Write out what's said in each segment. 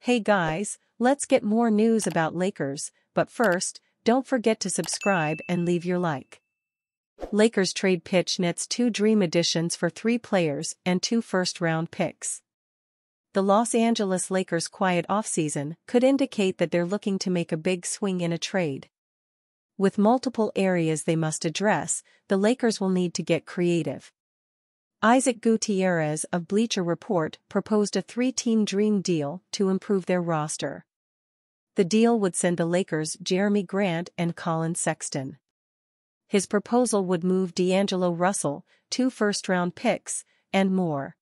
Hey guys, let's get more news about Lakers, but first, don't forget to subscribe and leave your like. Lakers trade pitch nets 2 dream additions for 3 players and 2 first-round picks. The Los Angeles Lakers' quiet offseason could indicate that they're looking to make a big swing in a trade. With multiple areas they must address, the Lakers will need to get creative. Isaac Gutierrez of Bleacher Report proposed a 3-team dream deal to improve their roster. The deal would send the Lakers Jeremy Grant and Colin Sexton. His proposal would move D'Angelo Russell, 2 first-round picks, and more.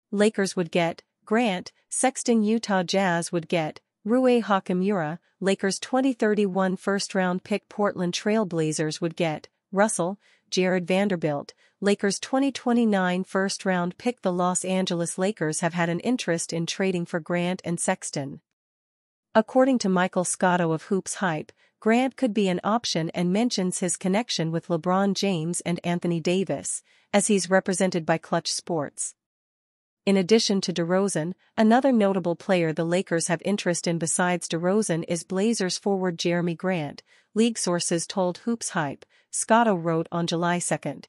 Lakers would get Grant, Sexton. Utah Jazz would get Rui Hachimura, Lakers 2031 first-round pick. Portland Trail Blazers would get Russell, Jared Vanderbilt, Lakers 2029 first-round pick. The Los Angeles Lakers have had an interest in trading for Grant and Sexton. According to Michael Scotto of Hoops Hype, Grant could be an option and mentions his connection with LeBron James and Anthony Davis, as he's represented by Clutch Sports. In addition to Derozam, another notable player the Lakers have interest in besides Derozam is Blazers forward Jeremy Grant, league sources told Hoops Hype, Scotto wrote on July 2.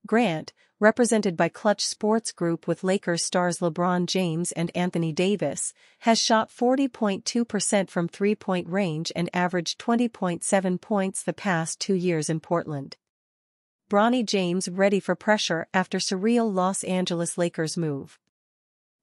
Grant, represented by Clutch Sports Group with Lakers stars LeBron James and Anthony Davis, has shot 40.2% from three-point range and averaged 20.7 points the past 2 years in Portland. Bronny James ready for pressure after surreal Los Angeles Lakers move.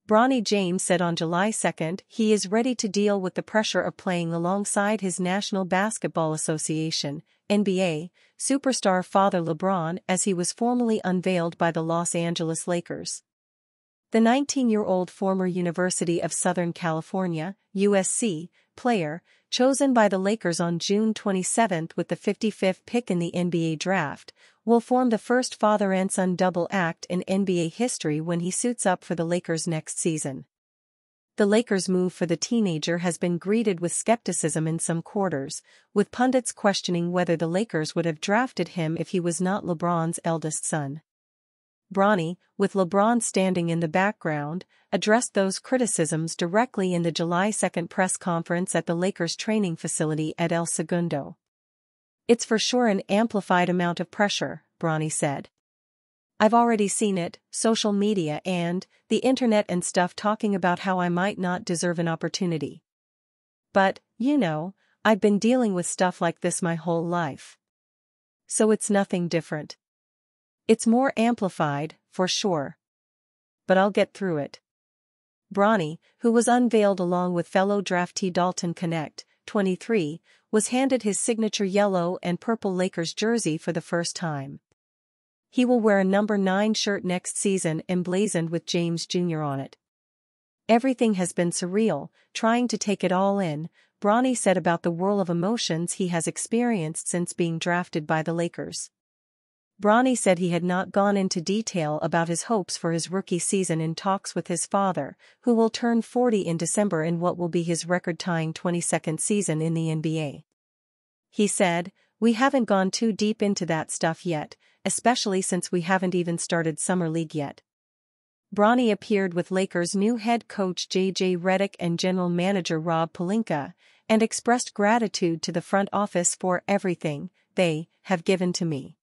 Bronny James said on July 2 he is ready to deal with the pressure of playing alongside his National Basketball Association, NBA, superstar father LeBron as he was formally unveiled by the Los Angeles Lakers. The 19-year-old former University of Southern California, USC, player, chosen by the Lakers on June 27 with the 55th pick in the NBA draft, will form the first father and son double act in NBA history when he suits up for the Lakers next season. The Lakers' move for the teenager has been greeted with skepticism in some quarters, with pundits questioning whether the Lakers would have drafted him if he was not LeBron's eldest son. Bronny, with LeBron standing in the background, addressed those criticisms directly in the July 2 press conference at the Lakers' training facility at El Segundo. "It's for sure an amplified amount of pressure," Bronny said. "I've already seen it, social media and the internet and stuff talking about how I might not deserve an opportunity. But, I've been dealing with stuff like this my whole life. So it's nothing different. It's more amplified, for sure. But I'll get through it." Bronny, who was unveiled along with fellow draftee Dalton Knecht, 23, was handed his signature yellow and purple Lakers jersey for the first time. He will wear a number 9 shirt next season emblazoned with James Jr. on it. "Everything has been surreal, trying to take it all in," Bronny said about the whirl of emotions he has experienced since being drafted by the Lakers. Bronny said he had not gone into detail about his hopes for his rookie season in talks with his father, who will turn 40 in December in what will be his record-tying 22nd season in the NBA. He said, "We haven't gone too deep into that stuff yet, especially since we haven't even started Summer League yet." Bronny appeared with Lakers' new head coach J.J. Redick and general manager Rob Pelinka, and expressed gratitude to the front office for everything they have given to me.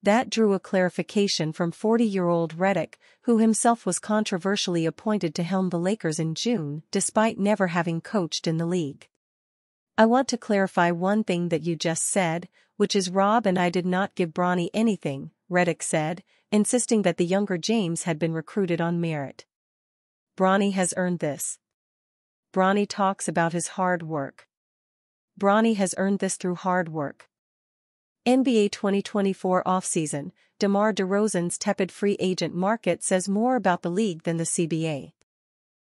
That drew a clarification from 40-year-old Redick, who himself was controversially appointed to helm the Lakers in June despite never having coached in the league. "I want to clarify one thing that you just said, which is Rob and I did not give Bronny anything," Redick said, insisting that the younger James had been recruited on merit. "Bronny has earned this. Bronny talks about his hard work. Bronny has earned this through hard work." NBA 2024 offseason, Demar Derozam's tepid free agent market says more about the league than the CBA.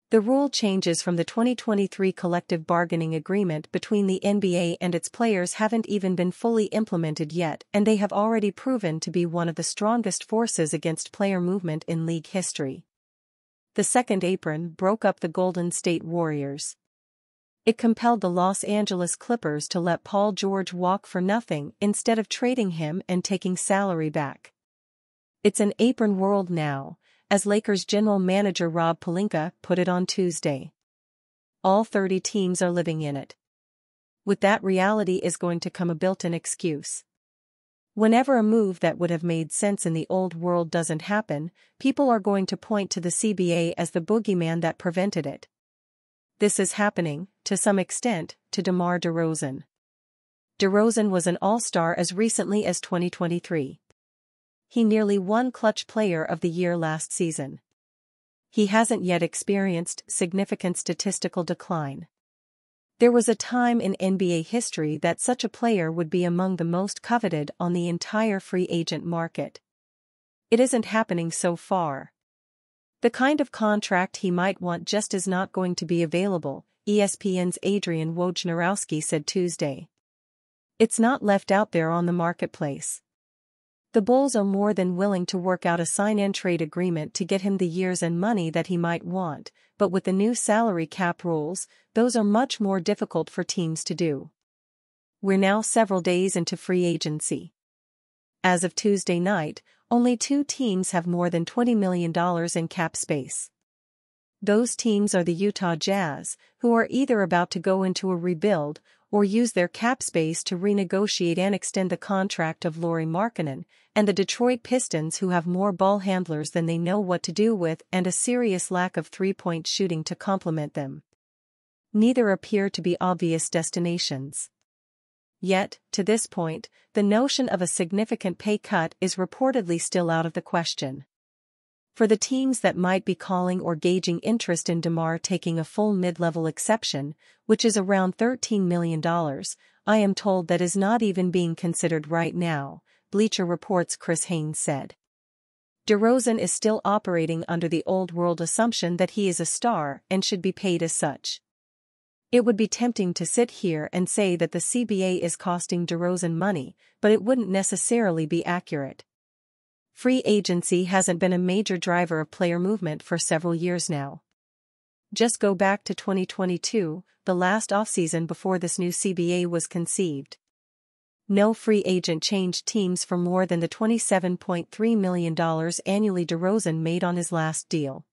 The rule changes from the 2023 collective bargaining agreement between the NBA and its players haven't even been fully implemented yet, and they have already proven to be one of the strongest forces against player movement in league history. The second apron broke up the Golden State Warriors. It compelled the Los Angeles Clippers to let Paul George walk for nothing instead of trading him and taking salary back. "It's an apron world now," as Lakers general manager Rob Pelinka put it on Tuesday. all 30 teams are living in it. With that reality is going to come a built-in excuse. Whenever a move that would have made sense in the old world doesn't happen, people are going to point to the CBA as the boogeyman that prevented it. This is happening, to some extent, to Demar Derozam. Derozam was an all-star as recently as 2023. He nearly won Clutch Player of the Year last season. He hasn't yet experienced significant statistical decline. There was a time in NBA history that such a player would be among the most coveted on the entire free agent market. It isn't happening so far. The kind of contract he might want just is not going to be available, ESPN's Adrian Wojnarowski said Tuesday. It's not left out there on the marketplace. The Bulls are more than willing to work out a sign-and-trade agreement to get him the years and money that he might want, but with the new salary cap rules, those are much more difficult for teams to do. We're now several days into free agency. As of Tuesday night, only 2 teams have more than $20 million in cap space. Those teams are the Utah Jazz, who are either about to go into a rebuild or use their cap space to renegotiate and extend the contract of Lauri Markkanen, and the Detroit Pistons, who have more ball handlers than they know what to do with and a serious lack of three-point shooting to complement them. Neither appear to be obvious destinations. Yet, to this point, the notion of a significant pay cut is reportedly still out of the question. For the teams that might be calling or gauging interest in Demar taking a full mid-level exception, which is around $13 million, I am told that is not even being considered right now, Bleacher Report's Chris Haynes said. Derozam is still operating under the old world assumption that he is a star and should be paid as such. It would be tempting to sit here and say that the CBA is costing Derozam money, but it wouldn't necessarily be accurate. Free agency hasn't been a major driver of player movement for several years now. Just go back to 2022, the last offseason before this new CBA was conceived. No free agent changed teams for more than the $27.3 million annually Derozam made on his last deal.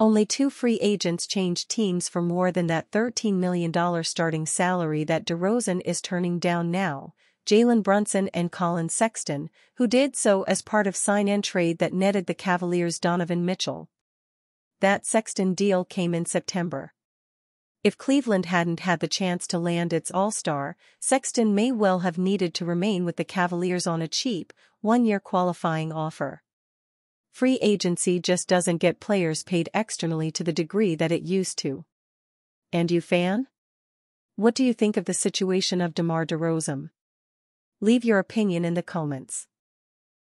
Only 2 free agents changed teams for more than that $13 million starting salary that Derozam is turning down now, Jalen Brunson and Colin Sexton, who did so as part of sign-and-trade that netted the Cavaliers' Donovan Mitchell. That Sexton deal came in September. If Cleveland hadn't had the chance to land its all-star, Sexton may well have needed to remain with the Cavaliers on a cheap, one-year qualifying offer. Free agency just doesn't get players paid externally to the degree that it used to. And you, fan? What do you think of the situation of Demar Derozam? Leave your opinion in the comments.